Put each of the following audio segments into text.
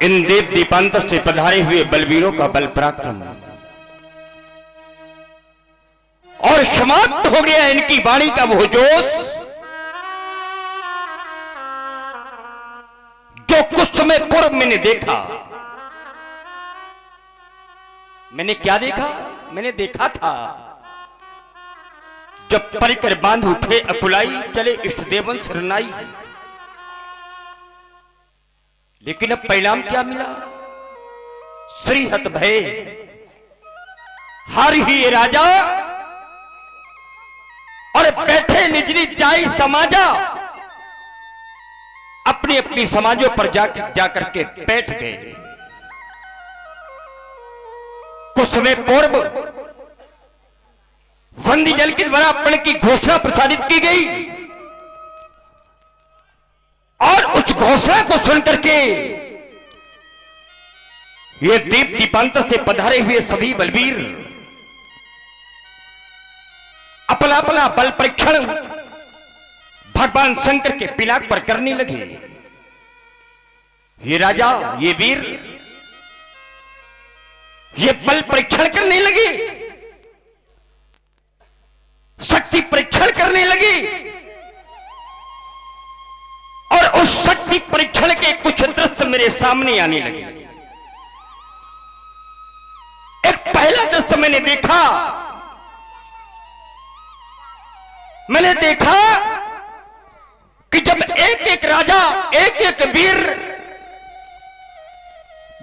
इन देव दीपांतर से पधारे हुए बलवीरों का बल पराक्रम और समाप्त हो गया इनकी वाणी का वो जोश जो कुछ समय पूर्व मैंने देखा। मैंने क्या देखा? मैंने देखा था जब परिकर बांध उठे अकुलाई चले इष्ट देवन शरणाई, लेकिन अब परिणाम क्या मिला? श्री हत भय हार ही ये राजा और बैठे निजरी जाई समाजा, अपनी अपनी समाजों पर जाकर के बैठ गए। कुछ समय पूर्व वंदी जल के द्वारा अपने की घोषणा प्रसारित की गई और उस घोषणा को सुनकर के ये दीप दीपांतर से पधारे हुए सभी बलवीर अपना अपना बल परीक्षण भगवान शंकर के पिनाक पर करने लगे। ये राजा, ये वीर, ये बल परीक्षण करने लगे, शक्ति परीक्षण करने लगे और उस शक्ति परीक्षण के कुछ दृश्य मेरे सामने आने लगे। एक पहला दृश्य मैंने देखा कि जब एक एक राजा, एक एक वीर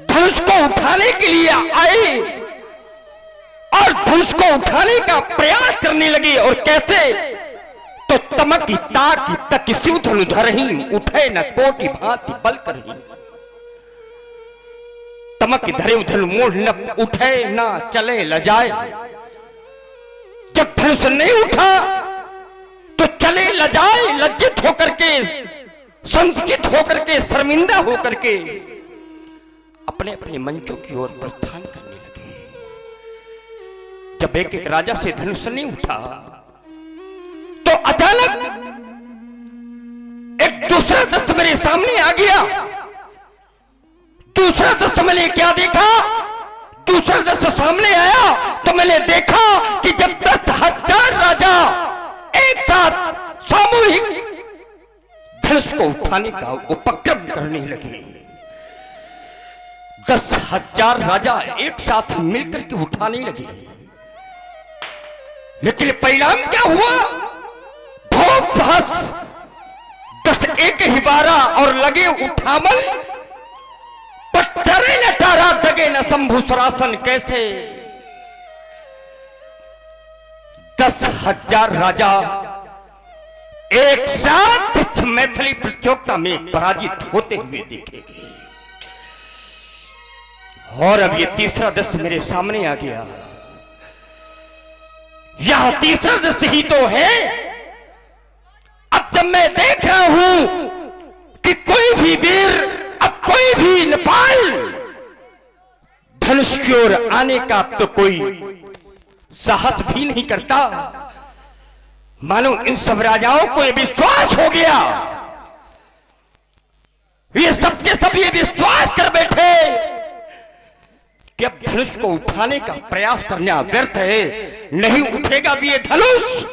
धनुष को उठाने के लिए आए और धनुष को उठाने का प्रयास करने लगे। और कैसे? तो तमक ताक तक शिव धनु धरही, उठे न कोटि भांति बल करही। तमक धरे धनु मोढ़ न उठे न चले लजाए। जब धनुष नहीं उठा तो चले लजाए, लज्जित होकर के, संकुचित होकर के, शर्मिंदा होकर के अपने अपने मंचों की ओर प्रस्थान करने लगे। जब एक एक राजा से धनुष नहीं उठा तो अचानक एक दूसरा दृश्य मेरे सामने आ गया। दूसरा दृश्य मैंने क्या देखा? दूसरा दृश्य सामने आया तो मैंने देखा कि जब 10,000 राजा एक साथ सामूहिक धनुष को उठाने का उपक्रम करने लगे। 10,000 राजा एक साथ मिलकर के उठाने लगे, लेकिन परिणाम क्या हुआ? भोग भास 10 एक ही 12 और लगे उठावल, पत्थरे न तारा दगे न शंभु सरासन। कैसे? 10,000 राजा एक साथ इस मैथिली प्रतियोगिता में पराजित होते हुए देखे गए। और अब ये तीसरा दृश्य मेरे सामने आ गया। यह तीसरा दृश्य ही तो है। अब जब मैं देख रहा हूं कि कोई भी वीर, अब कोई भी नेपाल धनुष की ओर आने का अब तो कोई साहस भी नहीं करता। मानो इन सब राजाओं को यह विश्वास हो गया, ये सबके सब ये विश्वास कर बैठे कि अब धनुष को उठाने का प्रयास करना व्यर्थ है, नहीं उठेगा भी ये धनुष।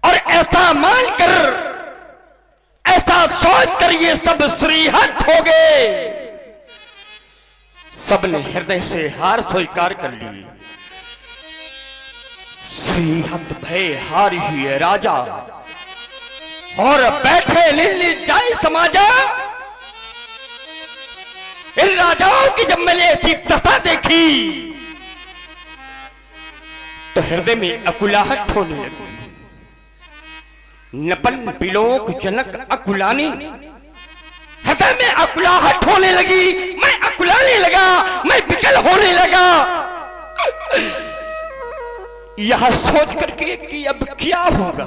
और ऐसा मानकर, ऐसा सोचकर ये सब श्रीहत हो गए। सबने हृदय से हार स्वीकार कर ली। श्रीहत भय हार ही है राजा और बैठे लीली जाए समाजा। इन राजाओं की जब मैंने ऐसी दशा देखी तो हृदय में अकुलाहट होने लगी। नपन बिलोक जनक अकुलानी, हृदय में अकुलाहट होने लगी। मैं अकुलाने लगा, मैं विकल होने लगा, यह सोच करके कि अब क्या होगा,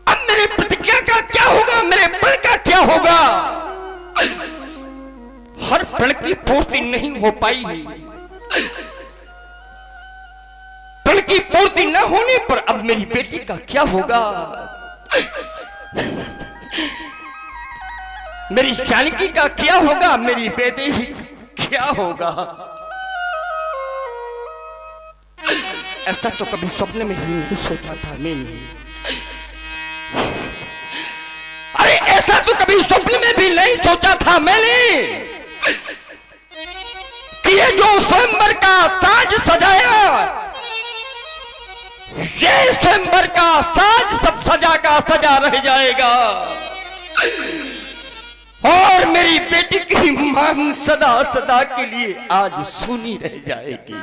अब मेरे प्रतिज्ञा का क्या होगा, मेरे बल का क्या होगा। हर प्रण की पूर्ति नहीं हो पाई। प्रण की पूर्ति न होने पर अब मेरी बेटी का क्या होगा। मेरी जानकी का क्या होगा, मेरी बेटी क्या होगा। ऐसा तो कभी सपने में भी नहीं सोचा था मैंने। अरे ऐसा तो कभी स्वप्न में भी नहीं सोचा था मैंने कि ये जो स्वयंवर का साज सजाया, ये स्वयंवर का साज सब सजा का सजा रह जाएगा और मेरी बेटी की मांग सदा सदा के लिए आज सुनी रह जाएगी।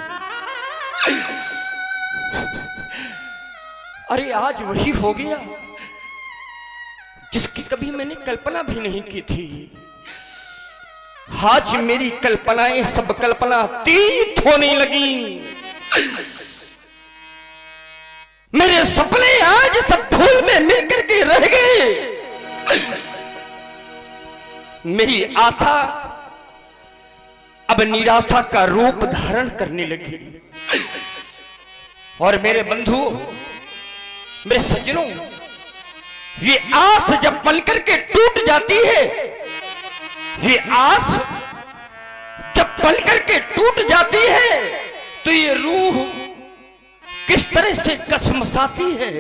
अरे आज वही हो गया जिसकी कभी मैंने कल्पना भी नहीं की थी। आज मेरी कल्पनाएं सब कल्पना तीत होने लगी। मेरे सपने आज सब धूल में मिलकर के रह गए। मेरी आशा अब निराशा का रूप धारण करने लगी। और मेरे बंधुओं, मेरे सज्जनों, ये आस जब पल करके टूट जाती है, ये आस जब पल करके टूट जाती है तो ये रूह किस तरह से कसमसाती है।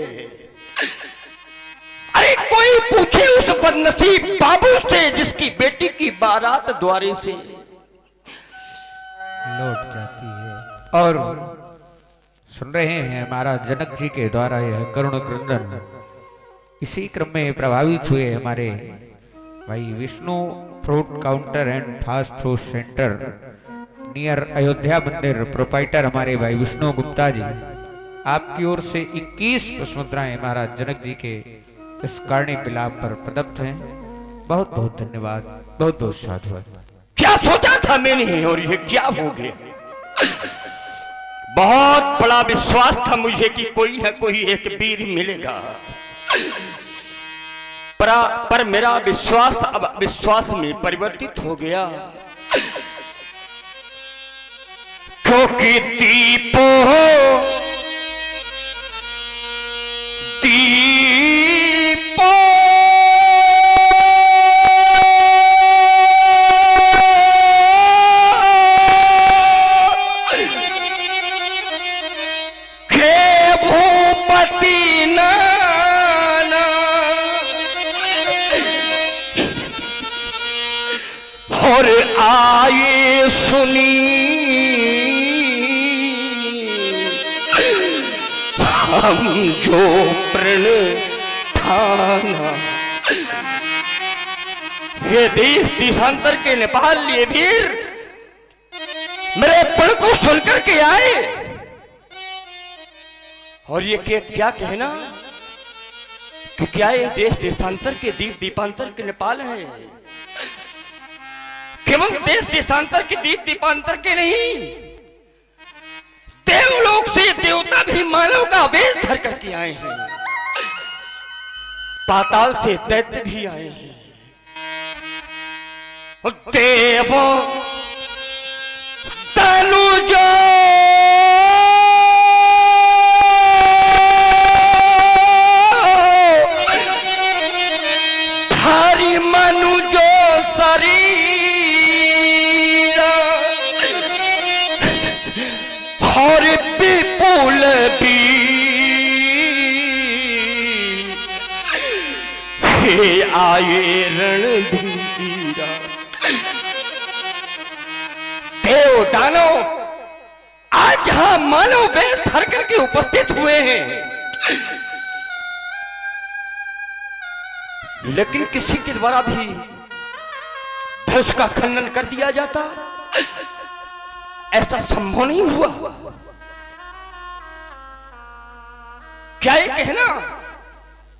अरे कोई पूछे उस बदनसीब बाबू से जिसकी बेटी की बारात द्वारे से लौट जाती है। और सुन रहे हैं महाराज जनक जी के द्वारा यह करुण क्रंदन। इसी क्रम में प्रभावित हुए हमारे भाई Vishnu fruit counter and fast food centre near Ayodhya मंदिर प्रोपाइटर हमारे भाई विष्णु गुप्ता जी, आपकी ओर से 21 पुष्पमुद्राएं महाराज जनक जी के इस कारणी विलाप पर प्रदत्त हैं। बहुत बहुत धन्यवाद, बहुत बहुत साधुवाद। क्या सोचा था मैंने और ये क्या हो गया। बहुत बड़ा विश्वास था मुझे कि कोई ना कोई एक वीर मिलेगा, पर मेरा विश्वास अब विश्वास में परिवर्तित हो गया। क्योंकि दीपो और आए सुनी हम जो प्रण ठाना। ये देश देशांतर के नेपाल लिए वीर मेरे प्रण को सुनकर के आए और ये क्या कहना कि क्या ये देश देशांतर के दीप दीपांतर के नेपाल है। केवल देश देशांतर के दीप दीपांतर के नहीं, देवलोक से देवता भी मानव का वेश धर करके आए हैं। पाताल से दैत्य भी आए हैं। देव तनुजो हरि मनुजो शरीर और विपुल भी हे आए रणधीरा। देव दानव आज यहां मानव वेश धर करके उपस्थित हुए हैं, लेकिन किसी के द्वारा भी धनुष का खंडन कर दिया जाता, ऐसा संभव नहीं हुआ। क्या ये कहना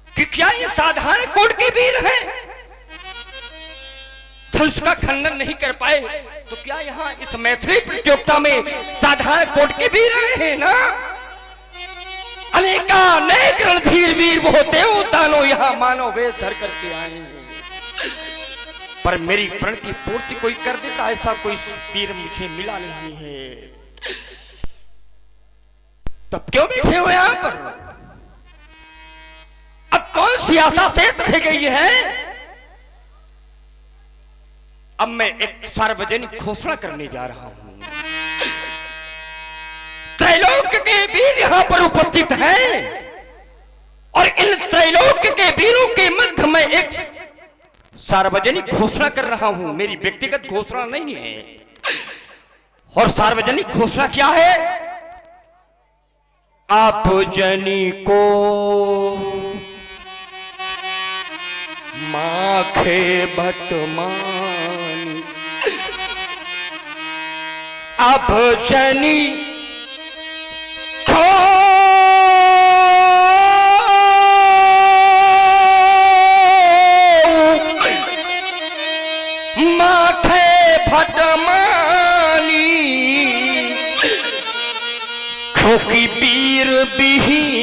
कि क्या ये साधारण कोट के वीर हैं, धनुष का खंडन नहीं कर पाए, तो क्या यहाँ इस मैथिली प्रतियोगिता में साधारण कोट के वीर आए हैं ना। अनेक रणधीर वीर वो देव दानो यहाँ मानव वेश धर करके आए हैं, पर मेरी प्रण की पूर्ति कोई कर देता, ऐसा कोई वीर मुझे मिला नहीं है। तब क्यों बैठे हो यहां पर। अब कौन सी आशा शेष रह गई है। अब मैं एक सार्वजनिक घोषणा करने जा रहा हूं। त्रैलोक्य के वीर यहां पर उपस्थित हैं और इन त्रैलोक्य के वीरों के मध्य में एक सार्वजनिक घोषणा कर रहा हूं। मेरी व्यक्तिगत घोषणा नहीं है। और सार्वजनिक घोषणा क्या है? आप जनी को माखे भटमानी, आप जनी माखे भटमानी, क्योंकि वीर विहीन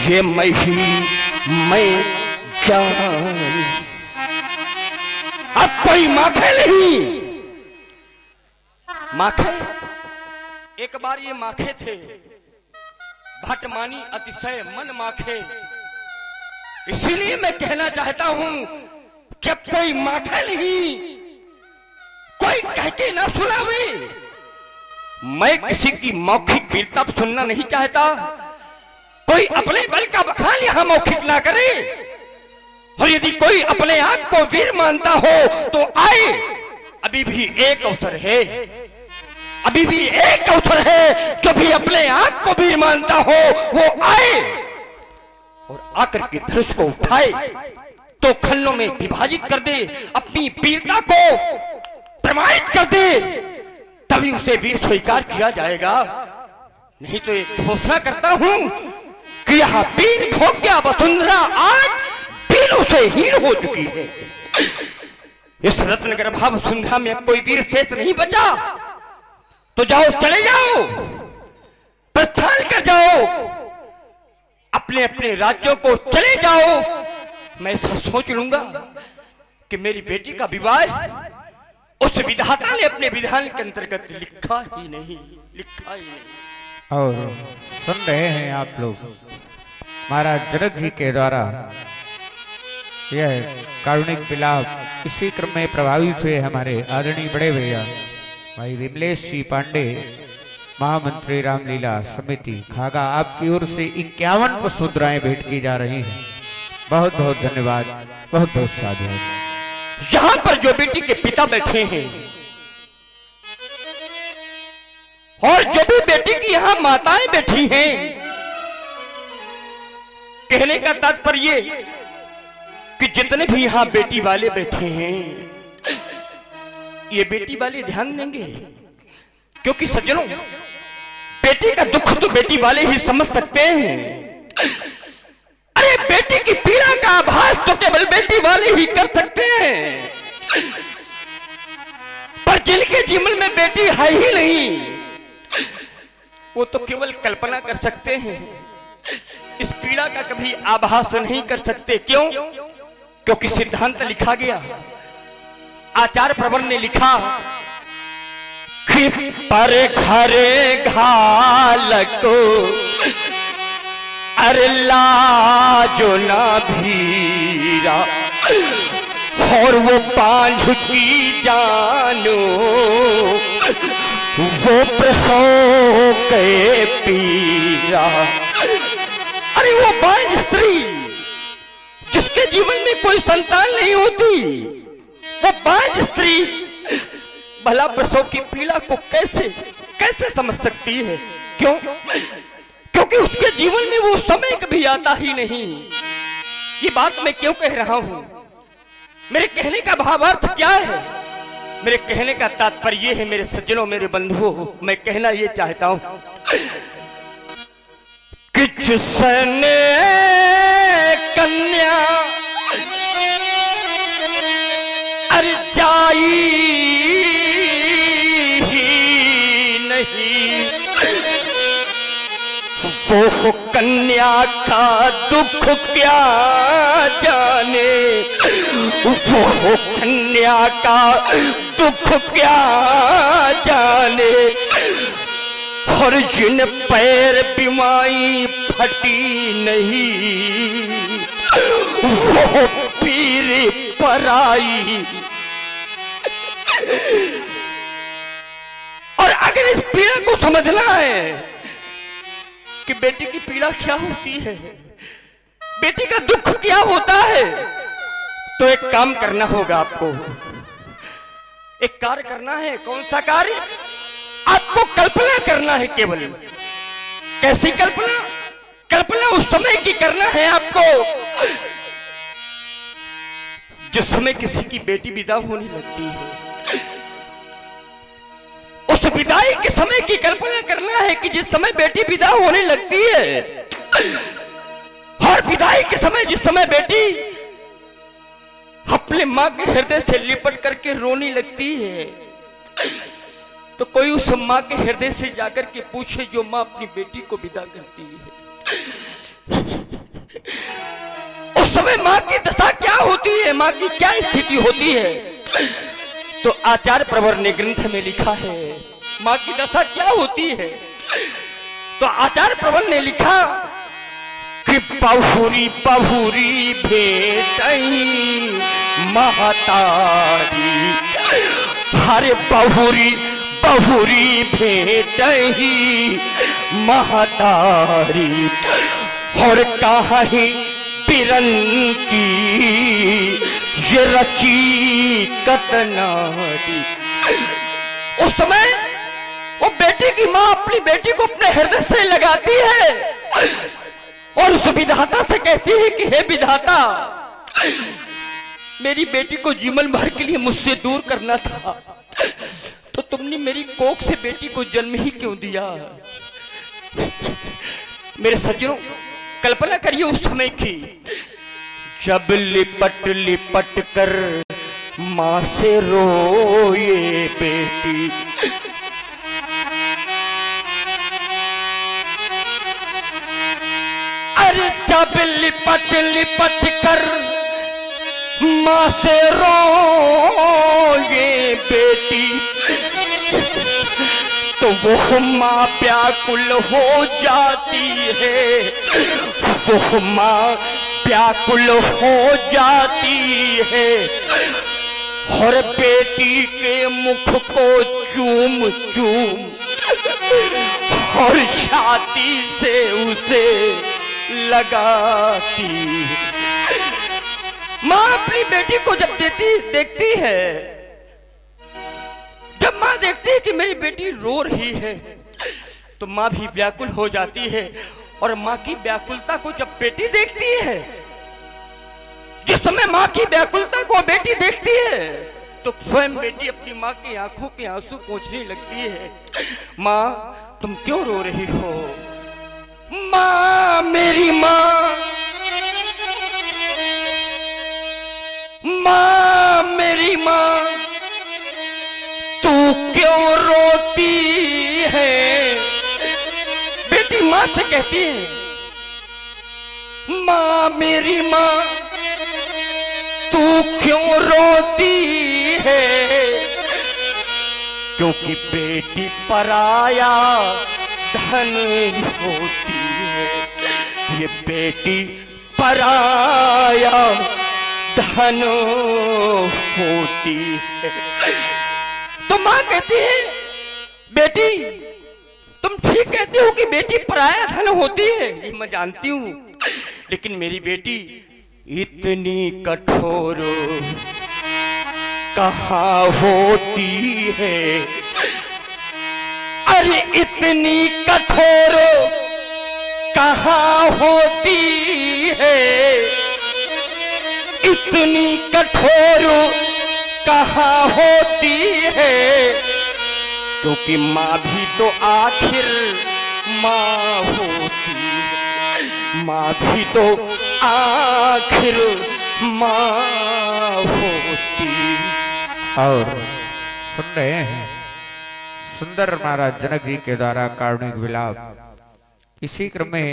ये मैं जान। अब कोई माखे नहीं। माखे एक बार ये माखे थे, भटमानी अतिशय मन माखे। इसीलिए मैं कहना चाहता हूं कि कोई माखे नहीं, कोई कह के ना सुनावे। मैं किसी की मौखिक वीरता सुनना नहीं चाहता। कोई अपने बल का बखान यहां मौखिक ना करे। और यदि कोई अपने आप को वीर मानता हो तो आए, अभी भी एक अवसर है, अभी भी एक अवसर है। जो भी अपने आप को वीर मानता हो वो आए और आकर के धनुष को उठाए, तो खंडों में विभाजित कर दे, अपनी वीरता को प्रमाणित कर दे, तभी उसे वीर स्वीकार किया जाएगा। नहीं तो एक घोषणा करता हूं कि यह वीर भोग्या वसुंधरा आज वीरों से हीन हो चुकी है। इस रत्न गर्भा वसुंधरा में अब कोई वीर शेष नहीं बचा। तो जाओ, चले जाओ, प्रस्थान कर जाओ, अपने अपने राज्यों को चले जाओ। मैं ऐसा सोच लूंगा कि मेरी बेटी का विवाह उस विधाता ने अपने विधान के अंतर्गत लिखा ही नहीं। और सुन रहे हैं आप लोग महाराज जनक जी के द्वारा यह कारुणिक विलाप। इसी क्रम में प्रभावित हुए हमारे आदरणीय बड़े भैया भाई विमलेश जी पांडे, महामंत्री रामलीला समिति खागा, आपकी ओर से 51 वसुंधराएं भेंट की जा रही हैं। बहुत बहुत धन्यवाद, बहुत बहुत साधुवाद। यहां पर जो बेटी के पिता बैठे हैं और जो भी बेटी की यहां माताएं बैठी हैं, कहने का तात्पर्य कि जितने भी यहां बेटी वाले बैठे हैं, ये बेटी वाले ध्यान देंगे। क्योंकि सज्जनों, बेटी का दुख तो बेटी वाले ही समझ सकते हैं। अरे बेटी की पीड़ा का आभास तो केवल बेटी वाले ही कर सकते हैं। पर जिनके जीवन में बेटी है ही नहीं, वो तो केवल कल्पना कर सकते हैं, इस पीड़ा का कभी आभास नहीं कर सकते। क्यों? क्योंकि सिद्धांत लिखा गया, आचार्य प्रवर ने लिखा कि पर घरे घाल को अरे लाजो ना भीरा, और वो बांझ की जानो वो प्रसव के पीरा। अरे वो बांझ स्त्री जिसके जीवन में कोई संतान नहीं होती, वो बांझ स्त्री भला प्रसव की पीड़ा को कैसे समझ सकती है? क्यों? क्योंकि उसके जीवन में वो समय कभी आता ही नहीं। ये बात मैं क्यों कह रहा हूं? मेरे कहने का भावार्थ क्या है? मेरे कहने का तात्पर्य ये है मेरे सज्जनों, मेरे बंधुओं, मैं कहना ये चाहता हूं कि जिसने कन्या अर्जाई ही नहीं, वो कन्या का दुख क्या जाने, वो कन्या का दुख क्या जाने। और जिन पैर बिमाई फटी नहीं, वो पीर पराई। और अगर इस पीड़ा को समझना है कि बेटी की पीड़ा क्या होती है, बेटी का दुख क्या होता है, तो एक काम करना होगा आपको, एक कार्य करना है। कौन सा कार्य? आपको कल्पना करना है केवल। कैसी कल्पना? कल्पना उस समय की करना है आपको जिस समय किसी की बेटी विदा होने लगती है। उस विदाई के समय की कल्पना करना है कि जिस समय बेटी विदा होने लगती है, और विदाई के समय जिस समय बेटी अपने मां के हृदय से लिपट करके रोने लगती है, तो कोई उस मां के हृदय से जाकर के पूछे जो मां अपनी बेटी को विदा करती है, उस समय मां की दशा क्या होती है, मां की क्या स्थिति होती है। तो आचार्य प्रवर ने ग्रंथ में लिखा है मां की दशा क्या होती है। तो आचार्य प्रवर ने लिखा कि पहुरी पहुरी भेटई महतारी, हरे पहुरी पहुरी भेटई महतारी, और कहीं बिरन की ये रची कतनारी। उस समय वो बेटी की मां अपनी बेटी को अपने हृदय से लगाती है और उस विधाता से कहती है कि हे विधाता, मेरी बेटी को जीवन भर के लिए मुझसे दूर करना था, तो तुमने मेरी कोख से बेटी को जन्म ही क्यों दिया। मेरे सज्जनों, कल्पना करिए उस समय की, जब लिपट लिपट कर मां से रोए बेटी, अरे जब लिपट लिपट कर मां से रोए बेटी, तो वो मां व्याकुल हो जाती है, वो मां व्याकुल हो जाती है, और बेटी के मुख को चूम चूम और छाती से उसे लगाती। मां अपनी बेटी को जब देखती है, जब मां देखती है कि मेरी बेटी रो रही है, तो मां भी व्याकुल हो जाती है। और मां की व्याकुलता को जब बेटी देखती है, जिस समय मां की व्याकुलता को बेटी देखती है, तो स्वयं बेटी अपनी मां की आंखों के आंसू पोंछने लगती है। मां, तुम क्यों रो रही हो? मां, मेरी मां, मां, मेरी मां, तू क्यों रोती है? बेटी मां से कहती है, मां, मेरी मां, तू क्यों रोती है? क्योंकि बेटी पराया धन होती है, ये बेटी पराया धन होती है। तो मां कहती है, बेटी तुम ठीक कहती हो कि बेटी पराया धन होती है, ये मैं जानती हूं, लेकिन मेरी बेटी इतनी कठोर कहाँ होती है। अरे इतनी कठोर कहाँ होती है, इतनी कठोर कहाँ होती है, क्योंकि माँ भी तो आखिर माँ होती है, माँ भी तो आखिर माँ होती। और सुन रहे हैं सुंदर महाराज जनक जी के द्वारा कारुणिक विलाप। इसी क्रम में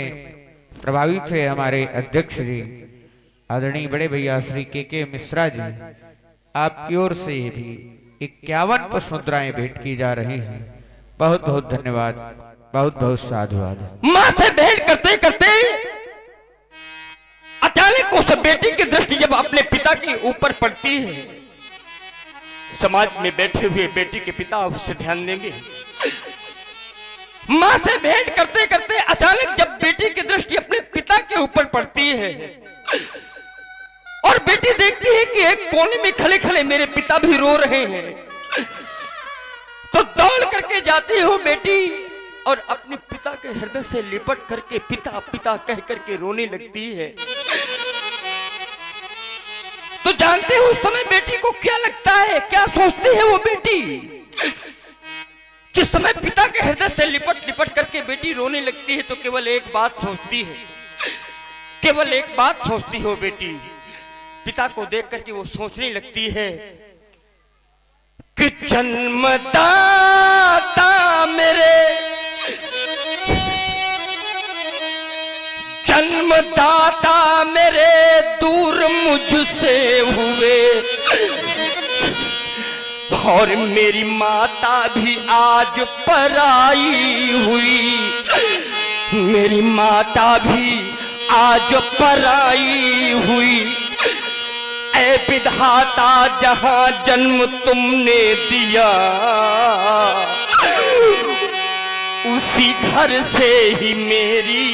प्रभावित हुए हमारे अध्यक्ष जी आदरणीय बड़े भैया श्री के मिश्रा जी, आपकी ओर से भी 51 पुष्प मुद्राएं भेंट की जा रही हैं। बहुत बहुत धन्यवाद, बहुत बहुत साधुवाद। मां से भेंट करते करते अचानक अचानक उस बेटी की दृष्टि जब अपने पिता के ऊपर पड़ती है, समाज में बैठे हुए बेटी के पिता उससे ध्यान देंगे। मां से भेंट करते करते अचानक जब बेटी की दृष्टि अपने पिता के ऊपर पड़ती है और बेटी देखती है कि एक कोने में खड़े खड़े मेरे पिता भी रो रहे हैं, तो दौड़ करके जाती है वो बेटी और अपने पिता के हृदय से लिपट करके पिता पिता कह करके रोने लगती है। तो जानते हो उस समय बेटी को क्या लगता है, क्या सोचती है वो बेटी? जिस समय पिता के हृदय से लिपट लिपट करके बेटी रोने लगती है तो केवल एक बात सोचती है, केवल एक बात सोचती है वो बेटी। पिता को देख करके वो सोचने लगती है कि जन्मदाता मेरे, जन्मदाता मेरे दूर मुझसे हुए और मेरी माता भी आज पराई हुई, मेरी माता भी आज पराई हुई। ऐ विधाता जहां जन्म तुमने दिया उसी घर से ही मेरी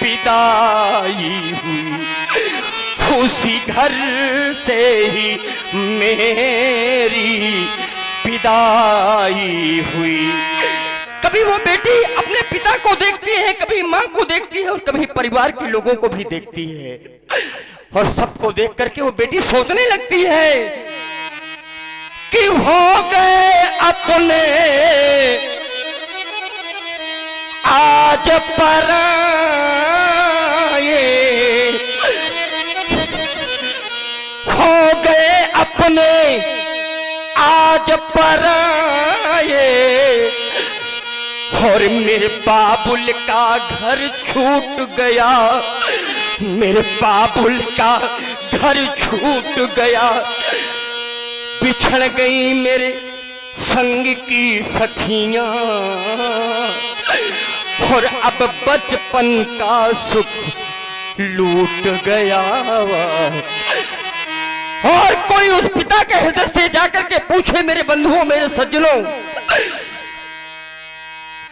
विदाई हुई, उसी घर से ही मेरी विदाई हुई। कभी वो बेटी अपने पिता को देखती है, कभी मां को देखती है और कभी परिवार के लोगों को भी देखती है और सबको देख करके वो बेटी सोचने लगती है कि हो गए अपने आज पराए, हो गए अपने आज पराए और मेरे बाबुल का घर छूट गया, मेरे बाबुल का घर छूट गया। बिछड़ गई मेरे संग की सखियां और अब बचपन का सुख लूट गया। और कोई उस पिता के हृदय से जाकर के पूछे मेरे बंधुओं, मेरे सज्जनों,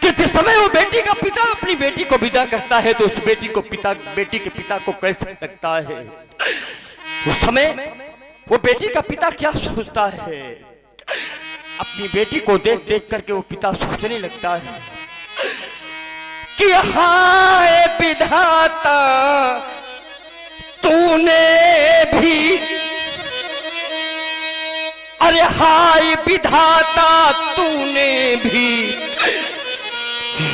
कि जिस समय वो बेटी का पिता अपनी बेटी को विदा करता है तो उस बेटी के पिता को कैसे लगता है? उस समय वो बेटी का पिता क्या सोचता है? अपनी बेटी को देख देख करके वो पिता सोचने लगता है कि हाय विधाता तूने भी, अरे हाय विधाता तूने भी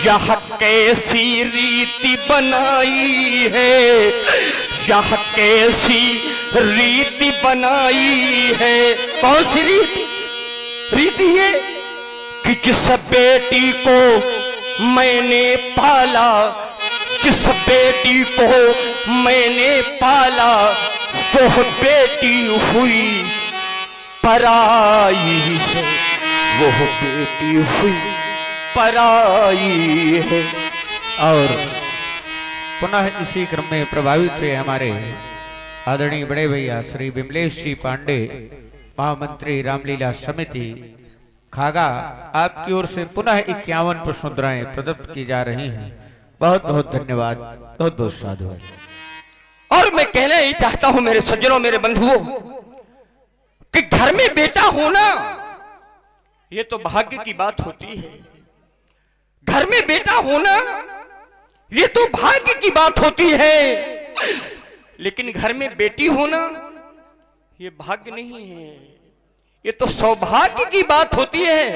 यह कैसी रीति बनाई है, यह कैसी रीति बनाई है। कौन सी रीति है कि जिस बेटी को मैंने पाला, जिस बेटी को मैंने पाला वो बेटी हुई पराई है, वो बेटी हुई पराई है। और पुनः इसी क्रम में प्रभावित हुए हमारे आदरणीय बड़े भैया श्री विमलेश जी पांडे, महामंत्री रामलीला समिति खागा, आपकी ओर से पुनः 51 पुष्प मुद्राएं प्रदत्त की जा रही हैं। बहुत बहुत धन्यवाद, बहुत बहुत साधु। और मैं कहना ही चाहता हूं मेरे सज्जनों, मेरे बंधुओं, कि घर में बेटा होना ये तो भाग्य की बात होती है। घर में बेटा होना ये तो भाग्य की बात होती है, लेकिन घर में बेटी होना ये भाग्य नहीं है, ये तो सौभाग्य की बात होती है।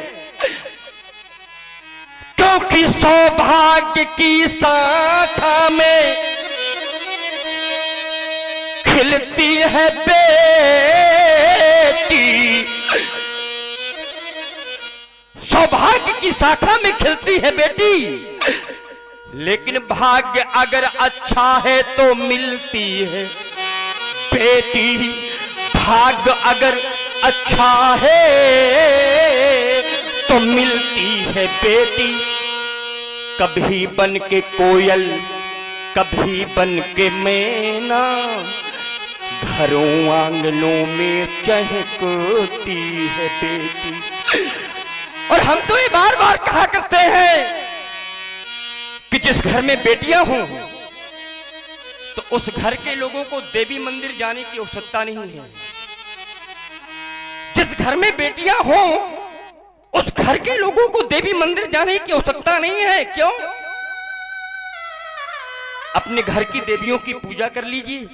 क्योंकि सौभाग्य की शाखा में खिलती है बेटी, सौभाग्य की शाखा में खिलती है बेटी, लेकिन भाग्य अगर अच्छा है तो मिलती है बेटी, भाग्य अगर अच्छा है तो मिलती है बेटी। कभी बन के कोयल, कभी बन के मैना घरों आंगनों में चहकती है बेटी। और हम तो ये बार बार कहा करते हैं कि जिस घर में बेटियां हों तो उस घर के लोगों को देवी मंदिर जाने की आवश्यकता नहीं है। जिस घर में बेटियां हों उस घर के लोगों को देवी मंदिर जाने की आवश्यकता नहीं है। क्यों? अपने घर की देवियों की पूजा कर लीजिए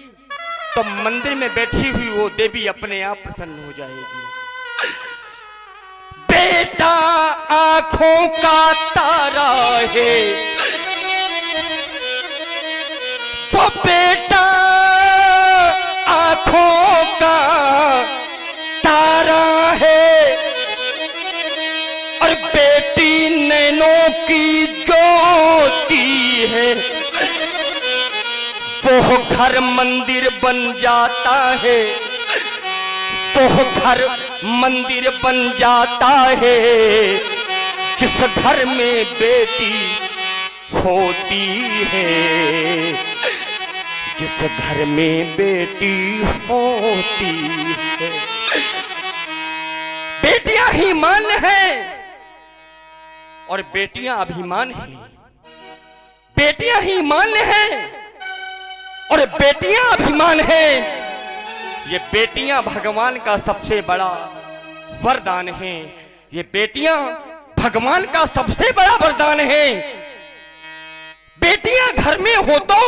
तो मंदिर में बैठी हुई वो देवी अपने आप प्रसन्न हो जाएगी। बेटा आंखों का तारा है, वो बेटा आंखों का तारा है और बेटी नैनों की ज्योति है। वो घर मंदिर बन जाता है, वो घर मंदिर बन जाता है जिस घर में बेटी होती है, जिस घर में बेटी होती है। बेटियां ही मान है और बेटियां अभिमान है। बेटियां ही मान है और बेटियां अभिमान है। ये बेटियां भगवान का सबसे बड़ा वरदान है। ये बेटियां भगवान का सबसे बड़ा वरदान है। बेटियां घर में हो तो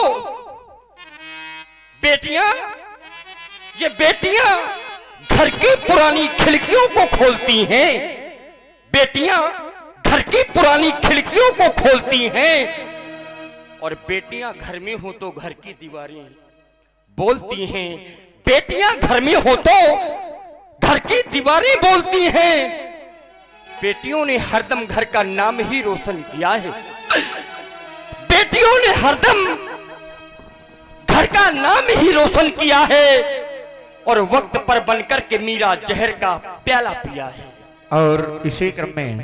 बेटियां, ये बेटियां घर की पुरानी खिड़कियों को खोलती हैं। बेटियां घर की पुरानी खिड़कियों को खोलती हैं और बेटियां घर में हो तो घर की दीवारें बोलती हैं। बेटियां घर में हो तो घर की दीवारें बोलती हैं। बेटियों ने हरदम घर का नाम ही रोशन किया है। बेटियों ने हरदम घर का नाम ही रोशन किया है और वक्त पर बनकर के मीरा जहर का प्याला पिया है। और इसी क्रम में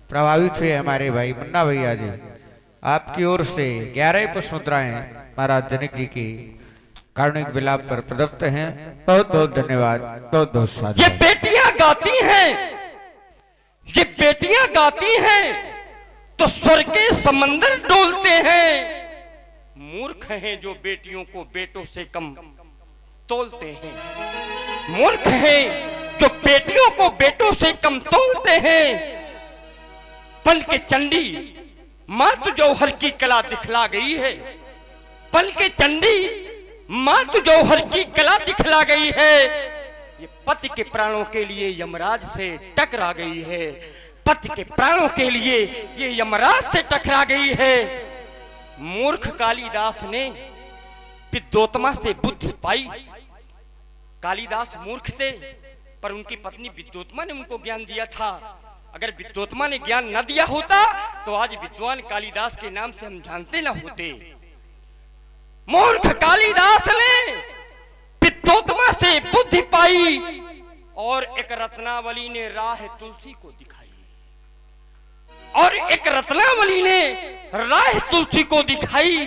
प्रभावित हुए हमारे भाई मुन्ना भैया जी, आपकी ओर से 11 पुष्प मुद्राएं महाराज जनक जी की कारुणिक विलाप पर प्रदत्त हैं। बहुत बहुत धन्यवाद, बहुत बहुत साधु। ये बेटियां गाती हैं, ये बेटियां गाती हैं तो स्वर के समंदर डोलते हैं। मूर्ख हैं जो बेटियों को बेटों से कम तोलते हैं। मूर्ख हैं जो बेटियों को बेटों से कम तोलते हैं। पल के चंडी मां तो जौहर की कला दिखला गई है। पल के चंडी मां तो जौहर की कला दिखला गई है। ये पति के प्राणों के लिए यमराज से टकरा गई है। पति के प्राणों के लिए ये यमराज से टकरा गई है। मूर्ख कालिदास ने विद्योत्मा से बुद्धि पाई। कालिदास मूर्ख थे पर उनकी पत्नी विद्योत्मा ने उनको ज्ञान दिया था। अगर विद्योत्मा ने ज्ञान न दिया होता तो आज विद्वान कालिदास के नाम से हम जानते न होते। मूर्ख कालिदास ने विद्योत्मा से बुद्धि पाई और एक रत्नावली ने राह तुलसी को दिखाई। और एक रत्नावली ने राह तुलसी को दिखाई।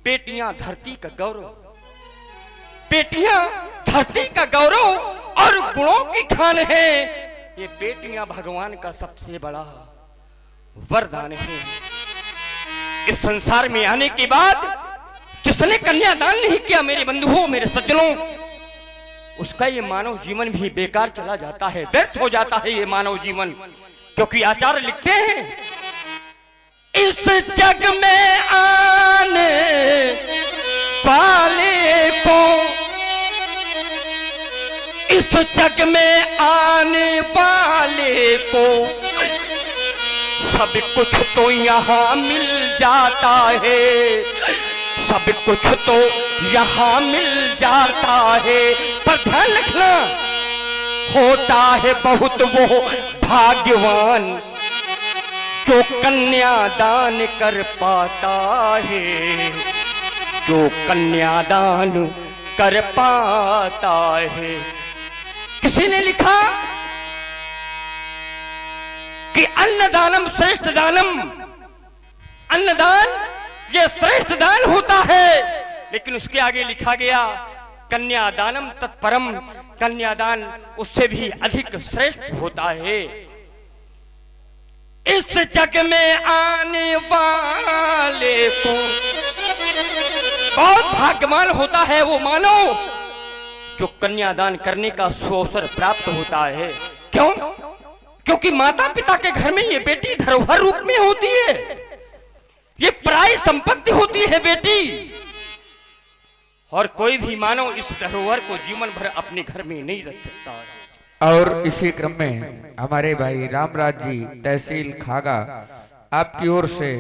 बेटियां धरती का गौरव, बेटियां धरती का गौरव और गुणों की खान है। ये बेटियां भगवान का सबसे बड़ा वरदान है। इस संसार में आने के बाद जिसने कन्यादान नहीं किया मेरे बंधुओं, मेरे सज्जनों, उसका ये मानव जीवन भी बेकार चला जाता है, व्यर्थ हो जाता है ये मानव जीवन। क्योंकि आचार्य लिखते हैं, इस जग में आने वाले को, इस जग में आने वाले को सब कुछ तो यहाँ मिल जाता है। सब कुछ तो यहाँ मिल जाता है। पर ध्यान रखना, होता है बहुत वो भाग्यवान जो कन्यादान कर पाता है। जो कन्यादान कर पाता है। किसी ने लिखा कि अन्नदानम श्रेष्ठ दानम, अन्नदान ये श्रेष्ठ दान होता है। लेकिन उसके आगे लिखा गया कन्यादानम तत्परम, कन्यादान उससे भी अधिक श्रेष्ठ होता है। इस जग में आने वाले को बहुत भाग्यवान होता है वो मानव जो कन्यादान करने का सुअवसर प्राप्त होता है। क्यों? क्योंकि माता पिता के घर में ये बेटी धरोहर रूप में होती है, ये पराई संपत्ति होती है बेटी। और कोई भी मानव इस धरोहर को जीवन भर अपने घर में नहीं रख सकता। और इसी क्रम में हमारे भाई रामराज जी तहसील खागा आपकी ओर से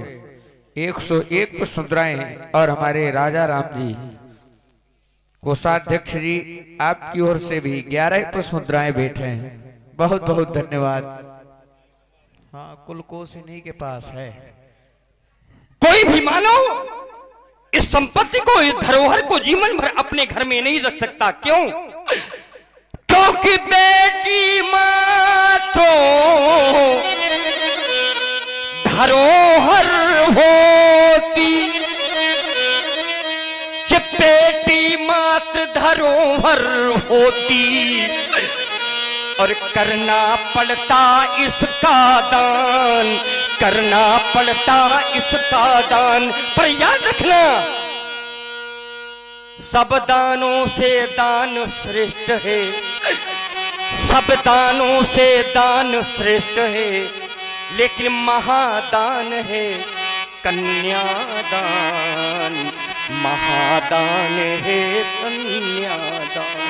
101 पुष्प मुद्राएं और हमारे राजा राम जी कोषाध्यक्ष जी आपकी ओर से भी 11 पुष्प मुद्राएं भेंट हैं। बहुत बहुत धन्यवाद। हाँ, कुल कोष इन्हीं के पास है। कोई भी मानव इस संपत्ति को, इस धरोहर को जीवन भर अपने घर में नहीं रख सकता। क्यों? क्योंकि बेटी मां तो धरोहर होती, कि बेटी मात धरोहर होती और करना पड़ता इसका दान, करना पड़ता इसका दान। पर याद रखना सब दानों से दान श्रेष्ठ है, सब दानों से दान श्रेष्ठ है, लेकिन महादान है कन्यादान, महादान है कन्यादान।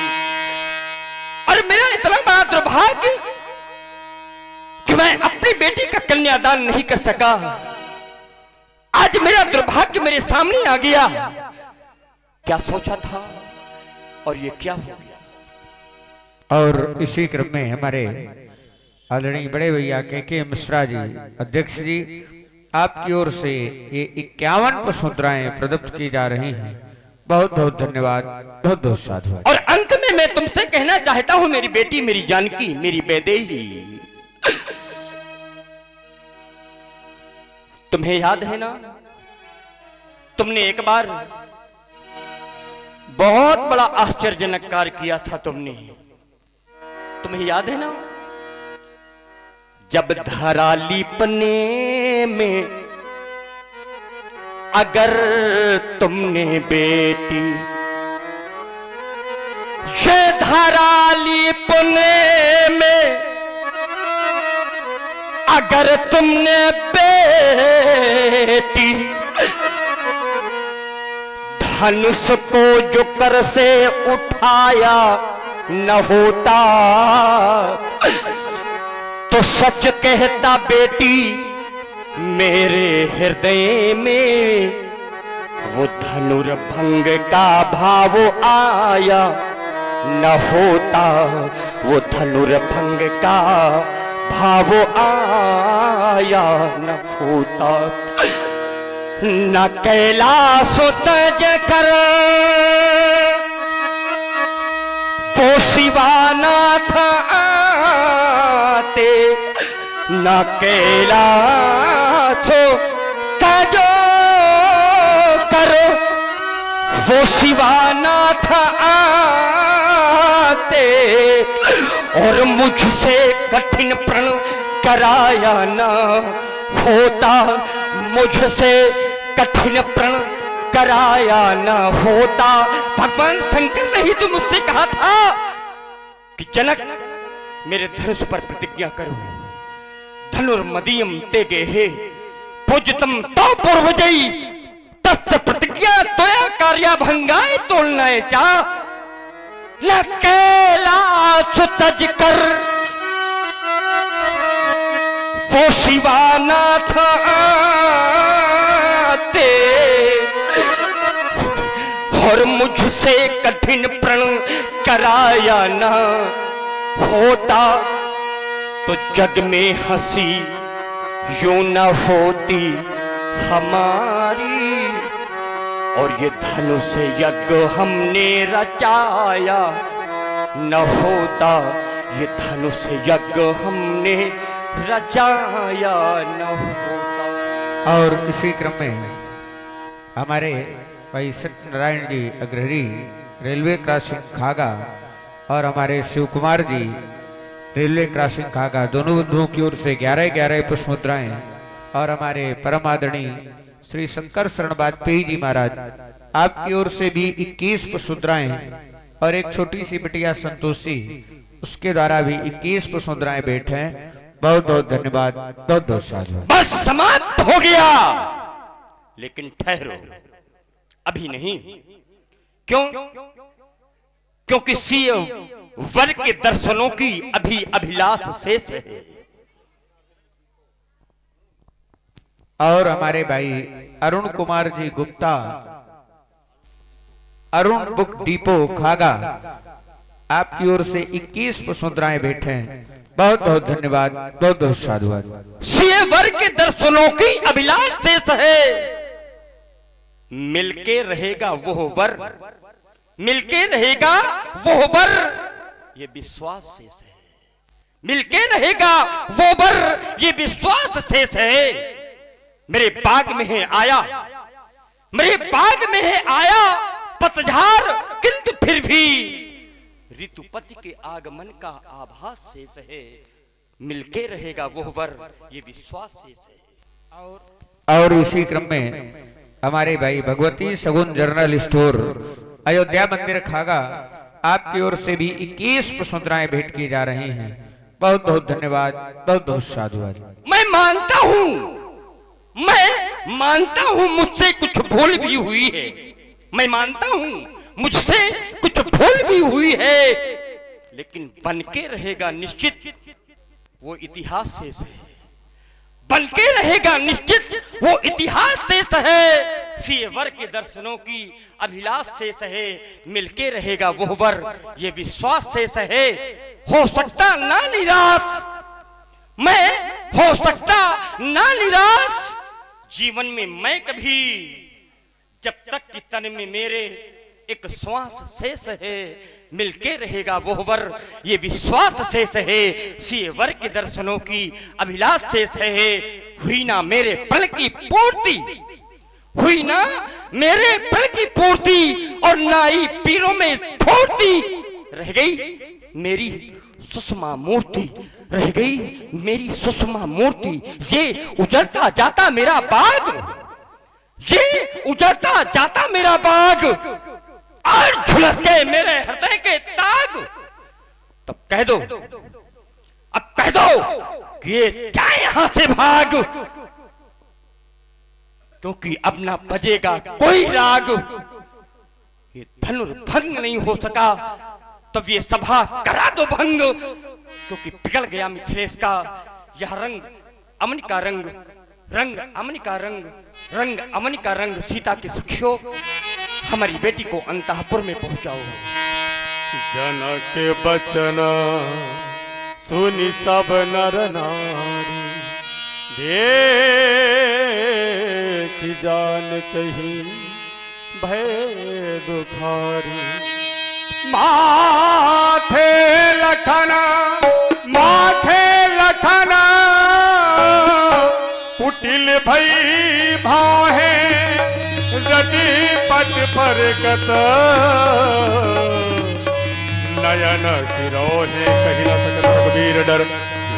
और मेरा इतना बड़ा दुर्भाग्य कि मैं अपनी बेटी का कन्यादान नहीं कर सका। आज मेरा दुर्भाग्य मेरे सामने आ गया। क्या सोचा था और ये क्या हो गया। और इसी क्रम में हमारे आदरणीय बड़े भैया के मिश्रा जी अध्यक्ष जी आपकी ओर से ये 51 पुष्प मुद्राएं प्रदत्त की जा रही हैं। बहुत बहुत धन्यवाद, बहुत बहुत साधुवाद। और अंत में मैं तुमसे कहना चाहता हूं मेरी बेटी, मेरी जानकी, मेरी वैदेही, तुम्हें याद है ना, तुमने एक बार बहुत बड़ा आश्चर्यजनक कार्य किया था। तुम्हें याद है ना, जब धराली पने में अगर तुमने बेटी, ये धराली पने में अगर तुमने बेटी, धनुष को जो कर से उठाया न होता, तो सच कहता बेटी मेरे हृदय में वो धनुर्भंग का भाव आया न होता, वो धनुर्भंग का भाव आया न होता। न कैलाश तज कर वो शिवानाथ आते, न कैलाश तजो कर वो शिवानाथ आते, और मुझसे कठिन प्रण कराया न होता, मुझसे कठिन प्रण कराया न होता। भगवान शंकर ने ही तो मुझसे कहा था कि जनक मेरे धनुष पर प्रतिज्ञा करो, धनुर्मदीयम ते गेहे पूजतम तो पूर्वजई, तस्य प्रतिज्ञा तोया कार्या भंगाए तोलनाए चा, न कैलाश तज कर वो शिवानाथ आते, और मुझसे कठिन प्रण कराया न होता, तो जग में हंसी यूं न होती हमारी, और ये धनुष यज्ञ हमने रचाया न होता, ये धनुष यज्ञ हमने रचाया न होता। और इसी क्रम में हमारे भाई सत्यनारायण जी अग्रहरी रेलवे क्रॉसिंग खागा और हमारे शिव कुमार जी रेलवे क्रॉसिंग खागा, दोनों बंधुओं की ओर से 11-11 पुष्प मुद्राएं और हमारे परम आदरणीय श्री शंकर शरण वाजपेयी जी महाराज आपकी ओर से भी 21 पुष्प मुद्राएं और एक छोटी सी बिटिया संतोषी उसके द्वारा भी 21 पुष्प मुद्राएं भेंट हैं। बहुत बहुत धन्यवाद, बहुत बहुत साधुवाद। बस समाप्त हो गया, लेकिन ठहरो, अभी नहीं। क्यों? क्योंकि सीए वर के दर्शनों की अभी अभिलाष शेष है। और हमारे भाई अरुण कुमार जी गुप्ता, अरुण बुक डिपो खागा, आपकी ओर से 21 पुष्प मुद्राएं भेंट हैं। बहुत बहुत धन्यवाद, बहुत बहुत साधुवाद। सीए वर के दर्शनों की अभिलाष शेष है। मिलके रहेगा वो वर, मिलके रहेगा वो वर, ये विश्वास शेष है। मिलके रहेगा वो वर, ये विश्वास शेष है। मेरे बाग में है आया, मेरे बाग में है आया पतझड़, किंतु फिर भी ऋतुपति के आगमन का आभास शेष है। मिलके रहेगा वो वर, ये विश्वास शेष है। और इसी क्रम में हमारे भाई भगवती सगुन जनरल स्टोर अयोध्या मंदिर खागा, आपकी ओर से भी 21 पुष्प मुद्राएं भेंट की जा रही हैं। बहुत बहुत धन्यवाद, बहुत बहुत साधुवाद। मैं मानता हूं मुझसे कुछ भूल भी हुई है, मैं मानता हूं मुझसे कुछ भूल भी हुई है, लेकिन बनके रहेगा निश्चित वो इतिहास शेष है। बनके रहेगा निश्चित वो इतिहास शेष है। सीए वर के दर्शनों की अभिलाष शेष है। मिलके रहेगा वो वर, ये विश्वास शेष है। हो सकता ना निराश मैं, हो सकता ना निराश जीवन में मैं कभी, जब तक कि तन में मेरे एक श्वास शेष है। मिलके रहेगा वो वर, ये विश्वास शेष है। सीए वर के दर्शनों की अभिलाष शेष है। हुई ना मेरे प्रण की पूर्ति, हुई ना मेरे प्रण की पूर्ति, और नाई पीरों में फूर्ति, रह गई मेरी सुषमा मूर्ति, रह गई मेरी सुषमा मूर्ति। ये उजड़ता जाता मेरा बाग, ये उजड़ता जाता मेरा बाग, और झुलस गए मेरे हृदय के ताग। तब कह दो, अब कह दो कि ये जाए यहां से भाग, क्योंकि अब ना बजेगा कोई राग। ये धनुर्भंग नहीं हो सका, तब ये सभा करा दो भंग, क्योंकि पिघल गया मिथिलेश का यह रंग अमन का रंग, रंग अमन का रंग, रंग अमन का रंग। सीता की सखियों, हमारी बेटी को अंतःपुर में पहुंचाओ। जनक बचन सुनि सब नर नारी, देख जान कहीं भय दुखारी। माथे लखना, माथे लखना, कुटिल भई भाहे, रति पट पर गत, नयन सिरोहे कही न सकत रघुबीर डर।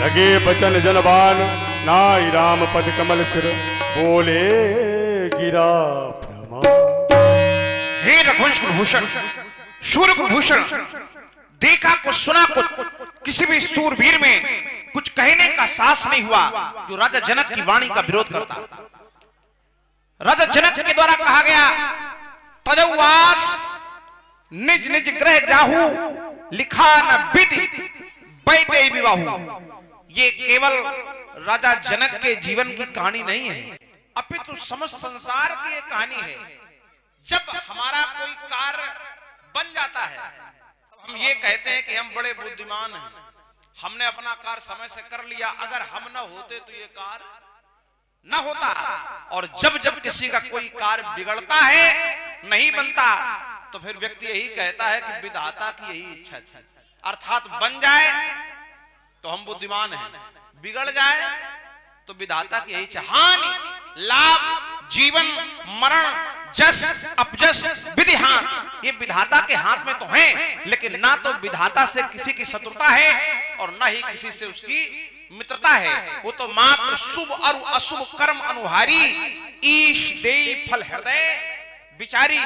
लगे बचन जनबान, नाई राम पद कमल सिर, बोले गिरा प्रमाण। हे रघुवंश कुलभूषण, शूर कुलभूषण, देखा कुछ सुना कुछ, किसी भी सूरवीर में कुछ कहने का साहस नहीं हुआ जो राजा जनक की वाणी का विरोध करता। राजा जनक के द्वारा कहा गया, तजौवास निज निज ग्रह जाहू, लिखा न विधि बैठे विवाहू। ये केवल राजा जनक के जीवन की कहानी नहीं है, अपितु समस्त संसार की एक कहानी है। जब हमारा कोई कार्य बन जाता है, हम ये कहते हैं कि हम बड़े बुद्धिमान हैं, हमने अपना कार्य समय से कर लिया। अगर हम न होते तो ये कार्य न होता। और जब जब किसी का कोई कार्य बिगड़ता है, नहीं बनता, तो फिर व्यक्ति यही कहता है कि विधाता की यही इच्छा थी। अर्थात बन जाए तो हम बुद्धिमान हैं, बिगड़ जाए तो विधाता की यही इच्छा। हानि, लाभ, जीवन, मरण जस अपजस विधि हाथ, ये विधाता के हाथ में तो है, लेकिन ना तो विधाता से किसी की शत्रुता है और ना ही किसी से उसकी मित्रता है। वो तो मात्र शुभ और अशुभ कर्म अनुहारी, ईश देई फल हृदय विचारी,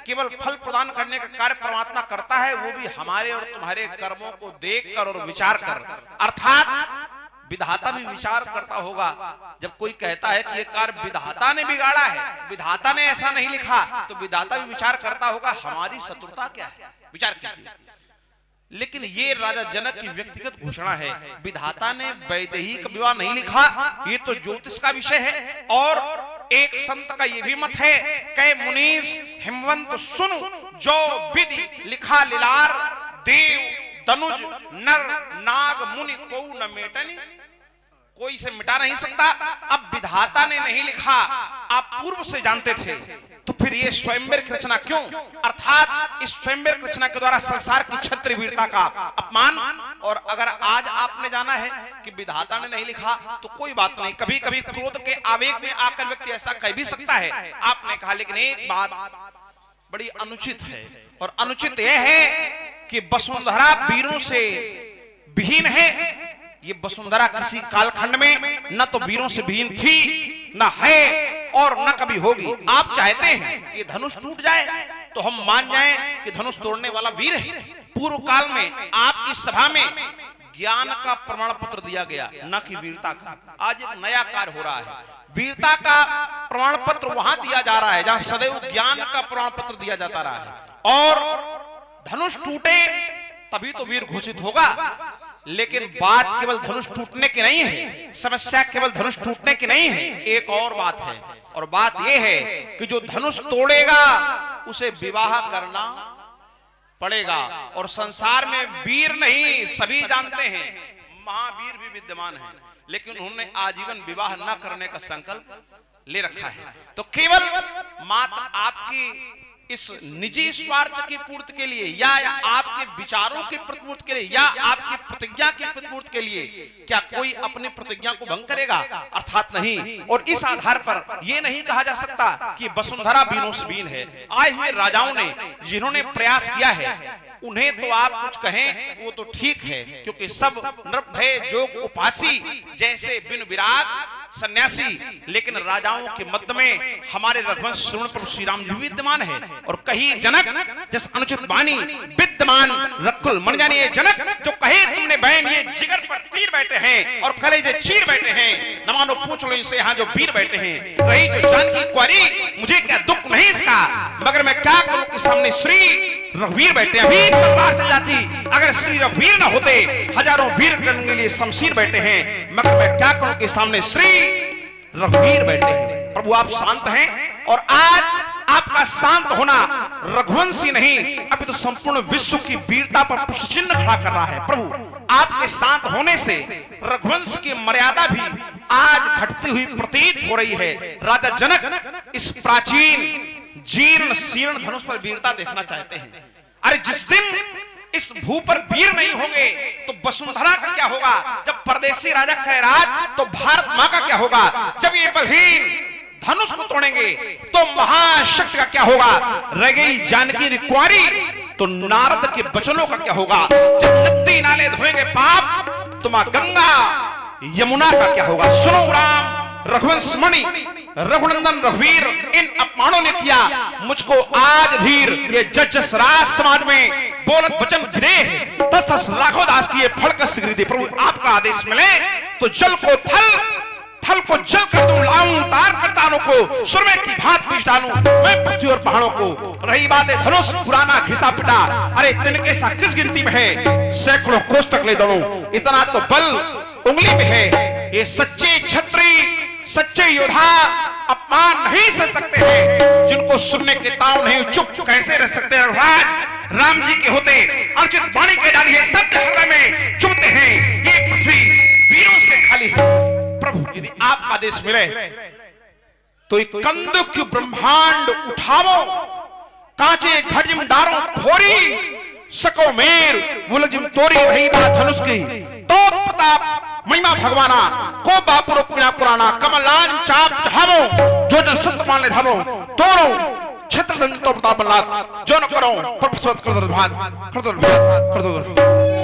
केवल फल प्रदान करने का कार्य परमात्मा करता है, वो भी हमारे और तुम्हारे कर्मों को देखकर और विचार कर। अर्थात विधाता भी विचार करता होगा। जब कोई कहता है कि ये कार्य विधाता ने बिगाड़ा है, विधाता ने ऐसा नहीं लिखा, तो विधाता भी विचार करता होगा हमारी शत्रुता क्या है, विचार कीजिए। लेकिन ये राजा जनक की व्यक्तिगत घोषणा है, विधाता ने वैदेही का विवाह नहीं लिखा, ये तो ज्योतिष का विषय है। और एक संत का ये भी मत है, कै मुनीस हिमवंत सुन, जो विधि लिखा लीलार, देव तनुज नर नाग मुनि को न मेटनी, कोई इसे मिटा नहीं सकता। अब विधाता ने नहीं लिखा, आप पूर्व से जानते थे, तो फिर ये स्वयंवर की रचना क्यों? अर्थात इस स्वयंवर की रचना के द्वारा संसार की क्षत्रिय वीरता का अपमान। और अगर आज आपने जाना है कि विधाता ने नहीं लिखा, तो कोई बात नहीं, कभी कभी क्रोध के आवेग में आकर व्यक्ति ऐसा कह भी सकता है। आपने कहा, लेकिन एक बात बड़ी अनुचित है, और अनुचित यह है कि वसुंधरा वीरों से विहीन है। ये वसुंधरा किसी कालखंड में न तो वीरों से विहीन थी, न है और न कभी होगी। आप चाहते हैं ये धनुष टूट जाए तो हम मान जाएं कि धनुष तोड़ने वाला वीर है। पूर्व काल में आपकी सभा में ज्ञान का प्रमाण पत्र दिया गया, न कि वीरता का। आज एक नया कार्य हो रहा है, वीरता का प्रमाण पत्र वहां दिया जा रहा है जहां सदैव ज्ञान का प्रमाण पत्र दिया जाता रहा है। और धनुष टूटे तभी तो वीर घोषित होगा। लेकिन बात केवल धनुष टूटने की नहीं है, समस्या केवल धनुष टूटने की नहीं है, एक और बात है। और बात यह है कि जो धनुष तोड़ेगा उसे विवाह करना पड़ेगा। और संसार में वीर नहीं, सभी जानते हैं महावीर भी विद्यमान है, लेकिन उन्होंने आजीवन विवाह न करने का संकल्प ले रखा है। तो केवल मात्र आपकी इस निजी स्वार्थ की पूर्ति के लिए, या आपके विचारों की प्रतिपूर्ति के लिए, या आपकी प्रतिज्ञा की प्रतिपूर्ति के लिए क्या कोई अपनी प्रतिज्ञा को भंग करेगा? अर्थात नहीं। और इस आधार पर यह नहीं कहा जा सकता कि वसुंधरा बीनों से बीन है। आए हुए राजाओं ने जिन्होंने प्रयास किया है, उन्हें तो आप कुछ कहें वो तो ठीक है, क्योंकि सब नृप भय जोग उपासी जैसे बिन विराग सन्यासी। लेकिन राजाओं के मध्य में हमारे रघुवंश श्रवण प्रभु श्री राम जी विद्यमान है। और कही जनक जिस अनुचित वाणी विद्यमान रकुल मन जानिए जनक, जो कहे तुमने बहन ये जिगर पर तीर बैठे हैं और कलेजे चीर बैठे हैं, न मानो पूछ लो इनसे यहाँ जो वीर बैठे हैं। रही जो जानकी कुंवारी, मुझे क्या दुख नहीं इसका, मगर मैं क्या करूं कि सामने श्री रघुवीर बैठे। अभी तलवार चल जाती अगर श्री रघुवीर न होते, हजारों वीर करने के लिए शमशीर बैठे हैं, मगर मैं क्या करूं कि सामने श्री रघुवीर बैठे हैं। प्रभु आप शांत हैं, और आज आपका शांत होना रघुवंशी नहीं, अभी तो संपूर्ण विश्व की वीरता पर प्रश्नचिन्ह खड़ा कर रहा है। प्रभु आपके शांत होने से रघुवंश की मर्यादा भी आज घटती हुई प्रतीत हो रही है। राजा जनक इस प्राचीन जीर्ण शीर्ण धनुष पर वीरता देखना चाहते हैं। अरे जिस दिन इस भू पर वीर नहीं होंगे तो वसुंधरा का क्या होगा? जब परदेशी राजा खैराज, तो भारत मां का क्या होगा? जब ये बलहीन धनुष को तोड़ेंगे तो महाशक्ति का क्या होगा? रह गई जानकी कुंवारी तो नारद के बचनों का क्या होगा? जब नदी नाले धोएंगे पाप तो मां गंगा यमुना का क्या होगा? सुनो राम रघुवंश मणि रघुनंदन रघुवीर, इन अपमानों ने किया मुझको आज धीर। ये जस राज समाज में बोलत वचन विदेह, तस तस राघव दास की ये फड़कस गिरी। प्रभु आपका आदेश मिले तो जल को थल, थल को जल कर दूं, लाऊं तार कर तारों को, सुरमे की भांत पीछ डालूं मैं पृथ्वी और पहाड़ों को। रही बात है धनुष पुराना घिसा पिटा, अरे तिनके सा किस गिनती में है, सैकड़ों कोस तक ले दौड़ूं, इतना तो बल उंगली में है। ये सच्चे क्षत्रिय सच्चे योद्धा अपमान नहीं सह सकते हैं, जिनको सुनने के ताव नहीं, चुप कैसे रह सकते हैं? राज राम जी के होते अर्चित वाणी के डाली है, सत्य हृदय में चुभते हैं, ये पृथ्वी वीरों से खाली है। प्रभु यदि आपका आदेश मिले तो एक कंदुक ब्रह्मांड उठावो, कांचे घड़जिम डारो फोरी, सको मेर मुलजिम तोरी। रही बात धनुष की तो प्रताप महिमा भगवाना को बापुरो पुराना कमलान चाप चढ़ावो, जो जन सत्य मान ले धावो, तोड़ो क्षेत्र दंतो प्रताप लाभ जो न करो पर प्रसवत कर दो भाग कर दो